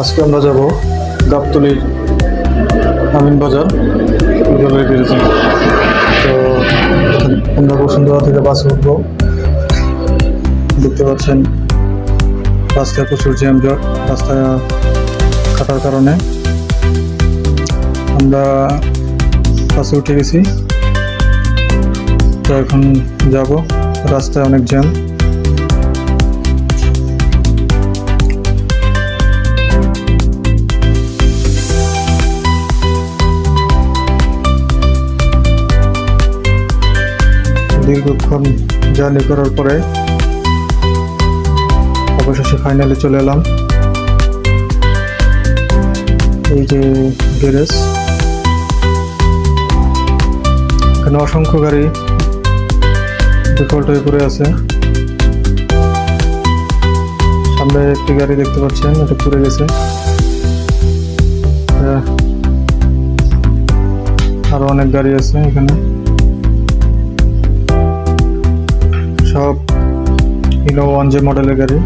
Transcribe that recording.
আজকে আমরা যাব গাবতলীর আমিন বাজার জলের ব্রিজে। তো আমরা বসুন্ধরা থেকে বাসে উঠবো। দেখতে পাচ্ছেন রাস্তায় প্রচুর জ্যামজট, রাস্তায় কাটার কারণে আমরা বাসে উঠে গেছি। তো এখন যাব, রাস্তায় অনেক জ্যাম। দীর্ঘক্ষণ জার্নি করার পরে অবশেষে ফাইনালি চলে এলাম। এই যে গ্যারেজ, এখানে অসংখ্য গাড়ি ডিফল্ট হয়ে পড়ে আছে। সামনে একটি গাড়ি দেখতে পাচ্ছেন, এটা পুড়ে গেছে। আরো অনেক গাড়ি আছে এখানে, সব ইনো 1J মডেলের গাড়ি।